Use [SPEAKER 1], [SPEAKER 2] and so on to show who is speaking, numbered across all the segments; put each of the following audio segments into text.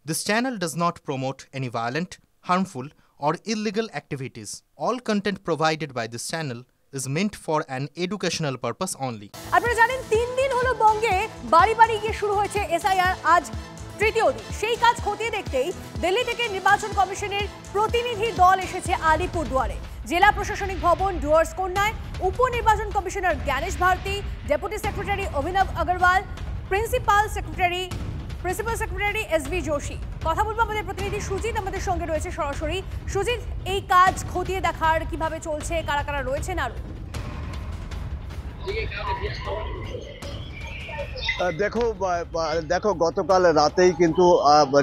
[SPEAKER 1] This channel does not promote any violent, harmful, or illegal activities. All content provided by this channel is meant for an educational purpose only.
[SPEAKER 2] আপনারা জানেন 3 দিন হলো বঙ্গে বাড়ি বাড়ি গিয়ে শুরু হয়েছে এসআইআর, আজ তৃতীয় দিন। সেই কাজ খতিয়ে দেখতেই দিল্লি থেকে নির্বাচন কমিশনের প্রতিনিধি দল এসেছে আলিপুরদুয়ারে। জেলা প্রশাসনিক ভবন ডুয়ার্স কন্যায় উপনির্বাচন commissioner Gyanesh Bharti, deputy secretary Abhinav Agarwal, principal secretary SB Joshi. কথা বলবো আমাদের প্রতিনিধি সুজিত আমাদের সঙ্গে রয়েছে সরাসরি। সুজিত, এই কাজ খতিয়ে দেখার কিভাবে চলছে, কারা কারা রয়েছেন আরো?
[SPEAKER 3] দেখো গতকাল রাতেই কিন্তু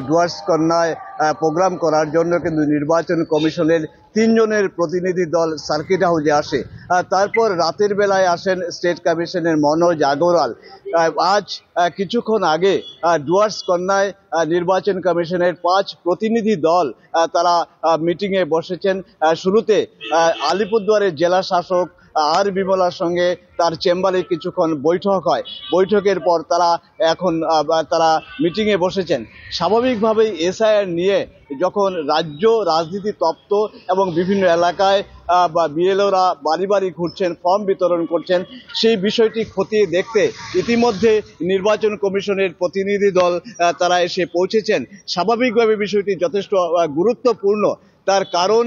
[SPEAKER 3] ডুয়ার্স কন্যায় প্রোগ্রাম করার জন্য কিন্তু নির্বাচন কমিশনের 3 জনের প্রতিনিধি দল সার্কিট হাউসে আসে। তারপর রাতের বেলায় আসেন স্টেট কমিশনের মনোজ আগরওয়াল। আজ কিছুক্ষণ আগে ডুয়ার্স কন্যায় নির্বাচন কমিশনের 5 প্রতিনিধি দল তারা মিটিংয়ে বসেছেন। শুরুতে আলিপুরদুয়ারের জেলা শাসক আর বিমলার সঙ্গে তার চেম্বারে কিছুক্ষণ বৈঠক হয়। বৈঠকের পর তারা মিটিংয়ে বসেছেন। স্বাভাবিকভাবেই এসআইআর নিয়ে যখন রাজ্য রাজনীতি তপ্ত এবং বিভিন্ন এলাকায় বিএলওরা বাড়ি বাড়ি ঘুরছেন, ফর্ম বিতরণ করছেন, সেই বিষয়টি খতিয়ে দেখতে ইতিমধ্যে নির্বাচন কমিশনের প্রতিনিধি দল তারা এসে পৌঁছেছেন। স্বাভাবিকভাবে বিষয়টি যথেষ্ট গুরুত্বপূর্ণ। তার কারণ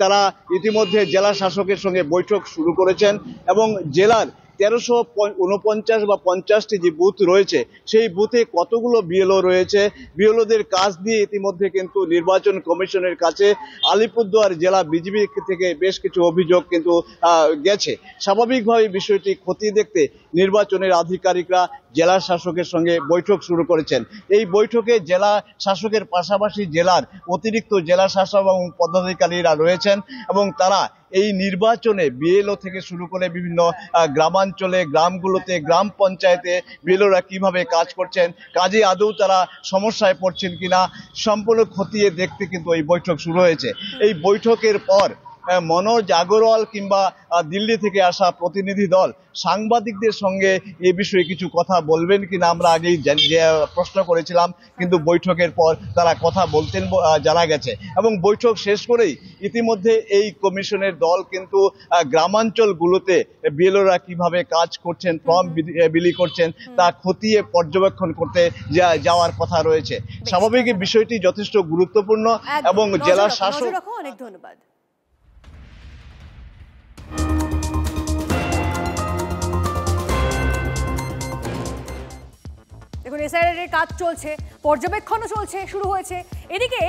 [SPEAKER 3] তারা ইতিমধ্যে জেলা শাসকের সঙ্গে বৈঠক শুরু করেছেন এবং জেলার 1349 বা 50টি যে বুথ রয়েছে সেই বুথে কতগুলো বিএলও রয়েছে, বিএলওদের কাজ দিয়ে ইতিমধ্যে কিন্তু নির্বাচন কমিশনের কাছে আলিপুরদুয়ার জেলা বিজেপি থেকে বেশ কিছু অভিযোগ কিন্তু গেছে। স্বাভাবিকভাবে বিষয়টি খতিয়ে দেখতে নির্বাচনের আধিকারিকরা জেলা শাসকের সঙ্গে বৈঠক শুরু করেছেন। এই বৈঠকে জেলা শাসকের পাশাপাশি জেলার অতিরিক্ত জেলা শাসক এবং পদাধিকারীরা রয়েছেন এবং তারা এই নির্বাচনে বিএলও থেকে শুরু করে বিভিন্ন গ্রামাঞ্চলে, গ্রামগুলোতে, গ্রাম পঞ্চায়েতে বিএলওরা কিভাবে কাজ করছেন, কাজে আদৌ তারা সমস্যায় পড়ছেন কিনা সম্পূর্ণ খতিয়ে দেখতে কিন্তু এই বৈঠক শুরু হয়েছে। এই বৈঠকের পর মনোজ আগরওয়াল কিংবা দিল্লি থেকে আসা প্রতিনিধি দল সাংবাদিকদের সঙ্গে এ বিষয়ে কিছু কথা বলবেন কিনা আমরা আগেই প্রশ্ন করেছিলাম, কিন্তু বৈঠকের পর তারা কথা বলতেন জানা গেছে। এবং বৈঠক শেষ করেই ইতিমধ্যে এই কমিশনের দল কিন্তু গ্রামাঞ্চলগুলোতে বিএলওরা কিভাবে কাজ করছেন, ফর্ম বিলি করছেন তা খতিয়ে পর্যবেক্ষণ করতে যাওয়ার কথা রয়েছে। স্বাভাবিক বিষয়টি যথেষ্ট গুরুত্বপূর্ণ এবং জেলা শাসক।
[SPEAKER 2] অনেক ধন্যবাদ। দেখুন, এসআইআর কাজ চলছে, পর্যবেক্ষণও চলছে, শুরু হয়েছে। এদিকে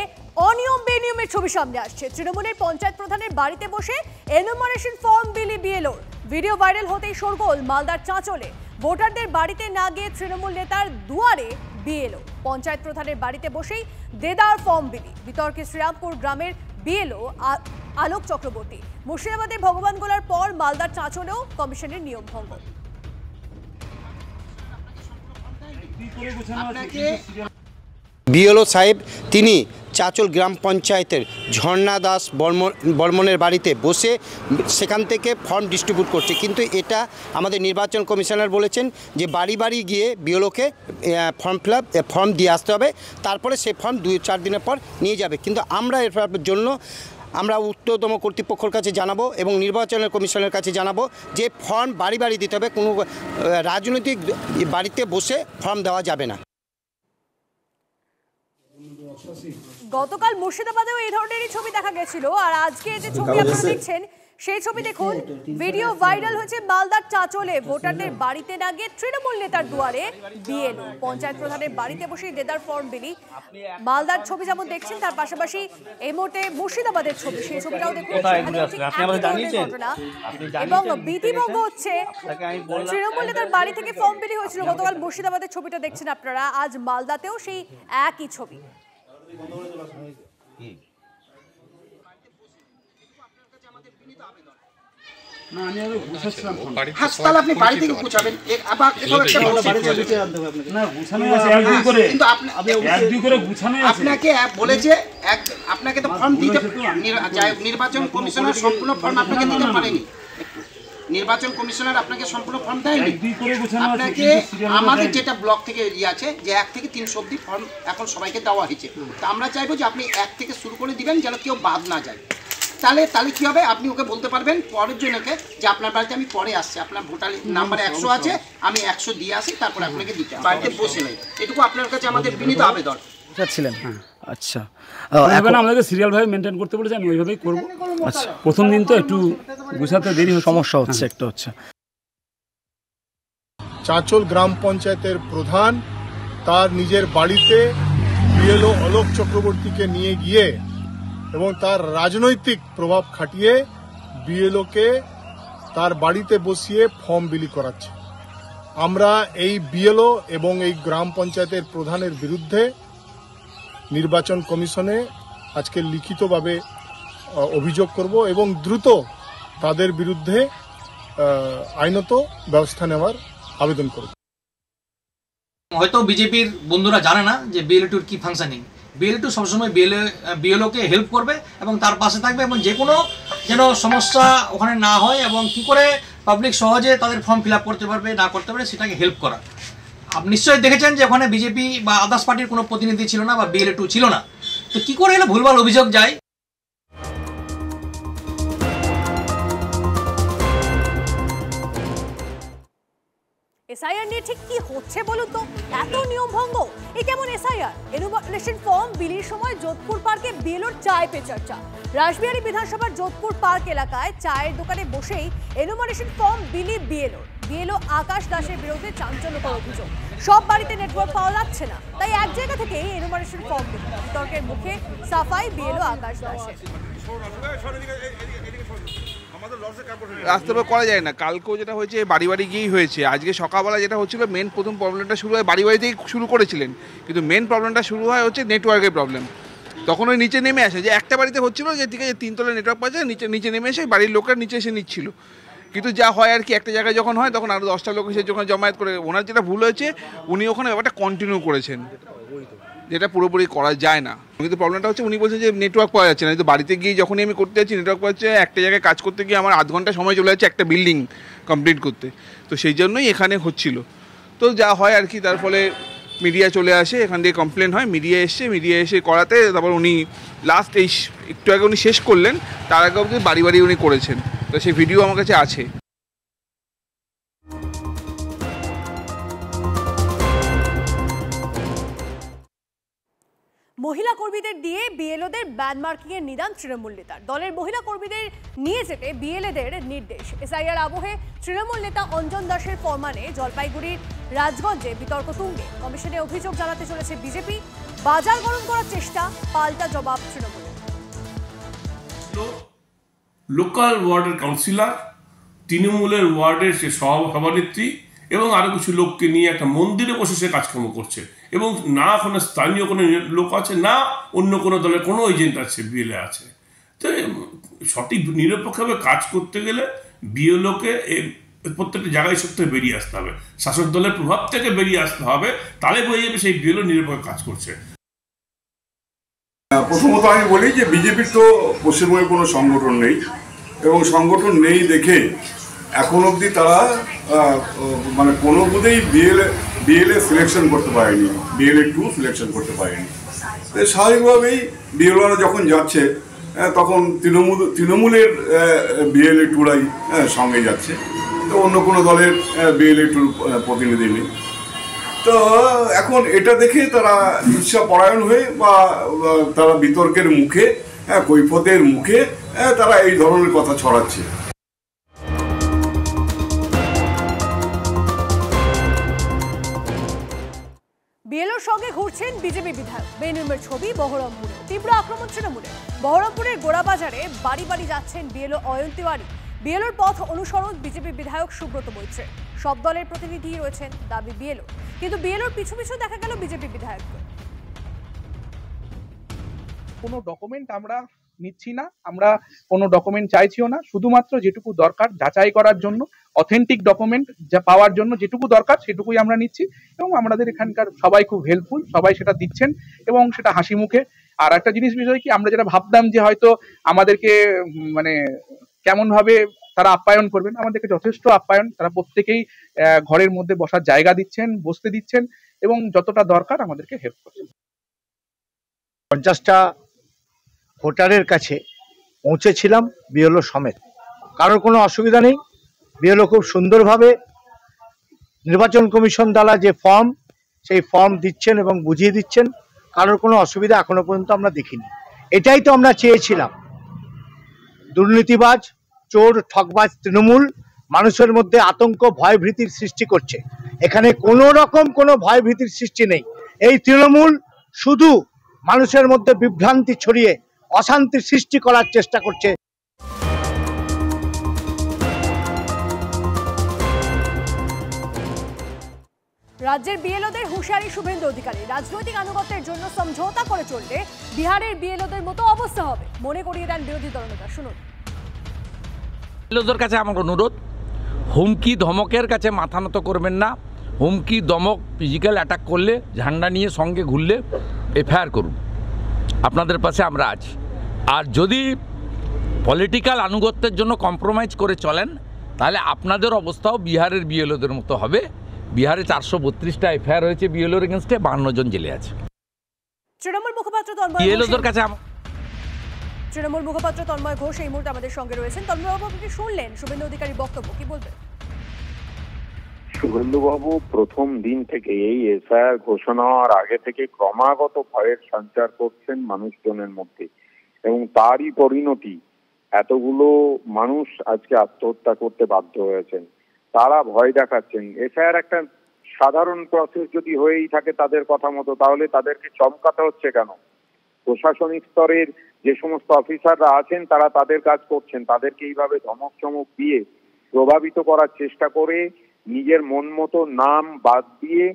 [SPEAKER 2] অনিয়ম বেনিয়মের ছবি সামনে আসছে। তৃণমূলের পঞ্চায়েত প্রধানের বাড়িতে বসে এনুমারেশন ফর্ম বিলি বিএলওর ভিডিও ভাইরাল হতেই শোরগোল মালদার চাঁচলে। ভোটারদের বাড়িতে না গিয়ে তৃণমূল নেতার দুয়ারে বিএলও। পঞ্চায়েত প্রধানের বাড়িতে বসেই দেদার ফর্ম বিলি। বিতর্কে শ্রীরামপুর গ্রামের বিএলও আলোক চক্রবর্তী। মুর্শিদাবাদে ভগবানগোলার পর মালদার চাঁচলেও কমিশনের নিয়ম ভঙ্গ।
[SPEAKER 4] বিএলও সাহেব তিনি চাঁচল গ্রাম পঞ্চায়েতের ঝর্ণা দাস বর্মনের বাড়িতে বসে সেখান থেকে ফর্ম ডিস্ট্রিবিউট করছে, কিন্তু এটা আমাদের নির্বাচন কমিশনার বলেছেন যে বাড়ি বাড়ি গিয়ে বিএলওকে ফর্ম দিয়ে আসতে হবে, তারপরে সেই ফর্ম 2-4 দিনের পর নিয়ে যাবে। কিন্তু আমরা এর জন্য আমরা উচ্চতম কর্তৃপক্ষের কাছে জানাবো এবং নির্বাচনের কমিশনের কাছে জানাবো যে ফর্ম বাড়ি বাড়ি দিতে হবে, কোনো রাজনৈতিক বাড়িতে বসে ফর্ম দেওয়া যাবে না।
[SPEAKER 2] গতকাল মুর্শিদাবাদেও এই ধরনেরই ছবি দেখা গেছিল, আর আজকে যে ছবি আপনারা দেখছেন সেই ছবি দেখুন। ভিডিও ভাইরাল হয়েছে মালদার চাঁচলে। ভোটারদের বাড়িতে না গিয়ে তৃণমূল নেতার দুয়ারে বিএলও। পঞ্চায়েত প্রধানের বাড়িতে বসে দেদার ফর্ম বিলি। মালদার ছবি যেমন দেখছেন, তার পাশাপাশি এই মুহূর্তে মুর্শিদাবাদের ছবি, সেই ছবিটাও দেখুন। ঘটনা এবং বিধিভঙ্গ হচ্ছে। তৃণমূল নেতার বাড়ি থেকে ফর্ম বিলি হয়েছিল গতকাল মুর্শিদাবাদের ছবিটা দেখছেন আপনারা। আজ মালদাতেও সেই একই ছবি।
[SPEAKER 5] হাসপাতাল আপনি বাড়ি থেকে পৌঁছাবেন, আপনাকে বলেছে আপনাকে তো ফর্ম দিতে, নির্বাচন কমিশনার সম্পূর্ণ ফর্ম আপনাকে দিতে পারেনি। নির্বাচন কমিশনার আপনাকে সম্পূর্ণ ফর্ম দেয়নি। আপনাকে আমাদের যেটা ব্লক থেকে আছে যে 1 থেকে 300 অবধি ফর্ম এখন সবাইকে দেওয়া হয়েছে। তো আমরা চাইবো যে আপনি 1 থেকে শুরু করে দিবেন যেন কেউ বাদ না যায়। তাহলে কি হবে, আপনি ওকে বলতে পারবেন পরের জনকে যে আপনার বাড়িতে আমি পরে আসছি, আপনার ভোটার নাম্বার 100 আছে, আমি 100 দিয়ে আসি, তারপর আপনাকে দিতে বাড়িতে বসে নেই। এটুকু আপনার কাছে আমাদের বিনীত আবেদন।
[SPEAKER 6] ছিলেন আচ্ছা,
[SPEAKER 7] এখন আমাদেরকে সিরিয়াল ভাবে মেনটেন করতে বলেছে, আমি ওইভাবেই করবো। আচ্ছা, প্রথম দিন তো একটু গুছাতে দেরি সমস্যা হচ্ছে একটু হচ্ছে।
[SPEAKER 8] চাঁচল গ্রাম পঞ্চায়েতের প্রধান তার নিজের বাড়িতে বিএলও অলোক চক্রবর্তীকে নিয়ে গিয়ে এবং তার রাজনৈতিক প্রভাব খাটিয়ে বিএলওকে তার বাড়িতে বসিয়ে ফর্ম বিলি করাচ্ছে। আমরা এই বিএলও এবং এই গ্রাম পঞ্চায়েতের প্রধানের বিরুদ্ধে নির্বাচন কমিশনে আজকে লিখিতভাবে অভিযোগ করব এবং দ্রুত তাদের বিরুদ্ধে আইনত ব্যবস্থা নেওয়ার আবেদন করব।
[SPEAKER 9] হয়তো বিজেপির বন্ধুরা জানে না যে বিএলও-2 কি ফাংশনিং। বিএলও-2 সবসময় বিএলওকে হেল্প করবে এবং তার পাশে থাকবে, এবং যে কোনো যেন সমস্যা ওখানে না হয় এবং কি করে পাবলিক সহজে তাদের ফর্ম ফিল আপ করতে পারবে না করতে পারে সেটাকে হেল্প করা। আপনি নিশ্চয়ই দেখেছেন যে ওখানে বিজেপি বা আদার্স পার্টির কোনো প্রতিনিধি ছিল না বা বিএলও-2 ছিল না। তো কি করে এলে ভুলভাল অভিযোগ যায়।
[SPEAKER 2] এসআইআর নিয়ে ঠিক কি হচ্ছে বলুন তো? এত নিয়ম ভঙ্গ, এই কেমন এসআইআর? এনুমারেশন ফর্ম বিলির সময় যোধপুর পার্কে বিএলওর চায় পে চর্চা। রাসবিহারী বিধানসভার যোধপুর পার্ক এলাকায় চায়ের দোকানে বসেই এনুমারেশন ফর্ম বিলি বিএলও আকাশ দাসের বিরুদ্ধে চাঞ্চল্যকর অভিযোগ। সব বাড়িতে নেটওয়ার্ক পাওয়া যাচ্ছে না, তাই এক জায়গা থেকেই এনুমারেশন ফর্ম বিলি। বিতর্কের মুখে সাফাই বিএলও আকাশ দাসের।
[SPEAKER 10] রাস্তা করা যায় না। কালকেও যেটা হয়েছে বাড়ি বাড়ি গিয়েই হয়েছে। আজকে সকালবেলা যেটা হচ্ছিল, প্রথম প্রবলেমটা শুরু হয় বাড়ি বাড়িতেই শুরু করেছিলেন, কিন্তু মেন প্রবলেমটা শুরু হয় হচ্ছে নেটওয়ার্কের প্রবলেম। তখন ওই নিচে নেমে আসে, যে একটা বাড়িতে হচ্ছিল যে ঠিক আছে 3 তলায় নেটওয়ার্ক পাচ্ছে, নিচে নেমে এসে বাড়ির লোকের নিচে এসে নিচ্ছিল। কিন্তু যা হয় আর কি, একটা জায়গায় যখন হয় তখন আরও 10টা লোক এসে যখন জমায়েত করে, ওনার যেটা ভুল হয়েছে উনি ওখানে ব্যাপারটা কন্টিনিউ করেছেন, যেটা পুরোপুরি করা যায় না। কিন্তু প্রবলেমটা হচ্ছে উনি বলছেন যে নেটওয়ার্ক পাওয়া যাচ্ছে না। তো বাড়িতে গিয়ে যখনই আমি করতে যাচ্ছি নেটওয়ার্ক পাওয়া যাচ্ছে, একটা জায়গায় কাজ করতে গিয়ে আমার 8 ঘন্টা সময় চলে যাচ্ছে একটা বিল্ডিং কমপ্লিট করতে। তো সেই জন্যই এখানে হচ্ছিল। তো যা হয় আর কি, তার ফলে মিডিয়া চলে আসে, এখান থেকে কমপ্লেন হয়, মিডিয়া এসে করাতে তারপর উনি লাস্ট এই একটু আগে উনি শেষ করলেন, তার আগে অবধি বাড়ি বাড়ি উনি করেছেন। তো সেই ভিডিও আমার কাছে আছে।
[SPEAKER 2] মহিলা কর্মীদের দিয়ে বিএলওদের ব্যান মার্কিং এর নিদান তৃণমূল নেতার। দলের মহিলা কর্মীদের নিয়ে যেতে বিএলএদের নির্দেশ। এসআইআর আবহে তৃণমূল নেতা অঞ্জন দাসের ফরমানে জলপাইগুড়ির রাজগঞ্জে বিতর্ক তুঙ্গে। কমিশনে অভিযোগ জানাতে চলেছে বিজেপি। বাজার গরম করার চেষ্টা, পাল্টা জবাব তৃণমূলের।
[SPEAKER 11] লোকাল ওয়ার্ডের কাউন্সিলর, তৃণমূলের ওয়ার্ডের সে সভানেত্রী এবং আরো কিছু লোককে নিয়ে একটা মন্দিরে বসে সে কাজকর্ম করছে, এবং না কোনো স্থানীয় কোনো লোক আছে, না অন্য কোনো দলের কোনো এজেন্ট আছে, বিএলএ আছে। তো সঠিক নিরপেক্ষভাবে কাজ করতে গেলে বিএলওকে প্রত্যেকটা জায়গায় সত্যি বেরিয়ে আসতে হবে, শাসক দলের প্রভাব থেকে বেরিয়ে আসতে হবে, তাহলে বোঝা যাবে সেই বিএলও নিরপেক্ষ কাজ করছে।
[SPEAKER 12] প্রথমত আমি বলি যে বিজেপির তো পশ্চিমবঙ্গে কোনো সংগঠন নেই, এবং সংগঠন নেই দেখে এখন অবধি তারা মানে কোনো বুধেই বিএলএ সিলেকশন করতে পারেনি, বিএলএ-2 সিলেকশন করতে পারেনি। স্বাভাবিকভাবেই বিএলওরা যখন যাচ্ছে তখন তৃণমূলের বিএলএ-2রাই সঙ্গে যাচ্ছে, তো অন্য কোনো দলের বিএলএ-2 প্রতিনিধি নেই। তো এখন এটা দেখে তারা ঈর্ষাপরায়ণ হয়ে বা তারা বিতর্কের মুখে, কৈফতের মুখে তারা এই ধরনের কথা ছড়াচ্ছে।
[SPEAKER 2] বিএলওর সঙ্গে ঘুরছেন বিজেপি বিধায়ক। বেনূরের ছবি বহরমপুরে। তীব্র আক্রমণ তৃণমূলের। বহরমপুরের গোড়াবাজারে বাড়ি বাড়ি যাচ্ছেন বিএলও অয়ন তিওয়ারি। বিএলওর পথ অনুসরণ বিজেপি বিধায়ক সুব্রত মৈত্রের। সব দলের প্রতিনিধি রয়েছেন দাবি বিএলও, কিন্তু বিএলওর পিছু পিছু দেখা গেল বিজেপি বিধায়ককে।
[SPEAKER 13] কোনো ডকুমেন্ট আমরা নিচ্ছি না, আমরা কোনো ডকুমেন্ট চাইছিও না, শুধুমাত্র যেটুকু দরকার যাচাই করার জন্য, অথেন্টিক ডকুমেন্ট যা পাওয়ার জন্য যেটুকু দরকার সেটুকুই আমরা নিচ্ছি, এবং আমাদের এখানকার সবাই খুব হেল্পফুল, সবাই সেটা দিচ্ছেন এবং সেটা হাসি মুখে। আর একটা বিষয় কি, আমরা যেটা ভাবতাম যে হয়তো আমাদেরকে মানে কেমন ভাবে তারা আপ্যায়ন করবেন। আমাদেরকে যথেষ্ট আপ্যায়ন, তারা প্রত্যেকেই ঘরের মধ্যে বসার জায়গা দিচ্ছেন, বসতে দিচ্ছেন এবং যতটা দরকার আমাদেরকে হেল্প করছেন।
[SPEAKER 14] 50টা ভোটারের কাছে পৌঁছেছিলাম বিএলও সমেত, কারোর কোনো অসুবিধা নেই। বিএলও খুব সুন্দরভাবে নির্বাচন কমিশন দ্বারা যে ফর্ম, সেই ফর্ম দিচ্ছেন এবং বুঝিয়ে দিচ্ছেন, কারোর কোনো অসুবিধা এখনো পর্যন্ত আমরা দেখিনি। এটাই তো আমরা চেয়েছিলাম। দুর্নীতিবাজ, চোর, ঠকবাজ তৃণমূল মানুষের মধ্যে আতঙ্ক, ভয় ভীতির সৃষ্টি করছে। এখানে কোনো রকম কোনো ভয় ভীতির সৃষ্টি নেই। এই তৃণমূল শুধু মানুষের মধ্যে বিভ্রান্তি ছড়িয়ে অশান্তির সৃষ্টি করার চেষ্টা করছে।
[SPEAKER 2] রাজ্যের বিএলওদের হুঁশিয়ারি শুভেন্দু অধিকারী, রাজনৈতিক আনুগত্যের জন্য সমঝোতা করে চললে বিহারের বিএলওদের মতো অবস্থা হবে, মনে করিয়ে দেন বিরোধী দলনেতা। শুনুন।
[SPEAKER 15] বিএলওদের কাছে আমার অনুরোধ, হুমকি ধমকের কাছে মাথা নত করবেন না। হুমকি ধমক, ফিজিক্যাল অ্যাটাক করলে, ঝান্ডা নিয়ে সঙ্গে ঘুরলে এফআইআর করুন, আপনাদের পাশে আমরা আছি। আর যদি পলিটিক্যাল আনুগত্যের জন্য কম্প্রোমাইজ করে চলেন, তাহলে আপনাদের অবস্থাও বিহারের বিএলওদের মতো হবে। বিহারে 432টা এফআইআর হয়েছে বিএলওর এগেনস্টে, 52 জন জেলে আছে।
[SPEAKER 2] তৃণমূল মুখপাত্র তন্ময় ঘোষ এই মুহূর্তে আমাদের সঙ্গে রয়েছেন। তন্ময়বাবু, আপনি শুনলেন শুভেন্দু অধিকারীর বক্তব্য, কি বলবেন?
[SPEAKER 16] শুভেন্দুবাবু প্রথম দিন থেকে এই এসআইআর ঘোষণা হওয়ার আগে থেকে ক্রমাগত ভয়ের সঞ্চার করছেন মানুষজনের মধ্যে, এবং তারই পরিণতি এতগুলো মানুষ আজকে আত্মহত্যা করতে বাধ্য হয়েছেন। তারা ভয় দেখাচ্ছেন। এসআইআর একটা সাধারণ প্রসেস যদি হয়েই থাকে তাদের কথা মতো, তাহলে তাদেরকে চমকাতে হচ্ছে কেন? প্রশাসনিক স্তরের যে সমস্ত অফিসাররা আছেন তারা তাদের কাজ করছেন, তাদেরকে এইভাবে ধমক চমক দিয়ে প্রভাবিত করার চেষ্টা করে নিজের মন মতো নাম বাদ দিয়ে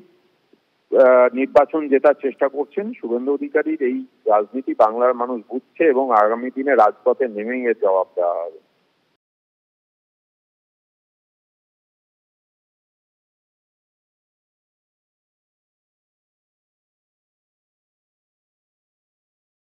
[SPEAKER 16] নির্বাচন জেতার চেষ্টা করছেন। শুভেন্দু অধিকারীর এই রাজনীতি বাংলার মানুষ বুঝছে এবং আগামী দিনে রাজপথে নেমে এর জবাব দেওয়া হবে।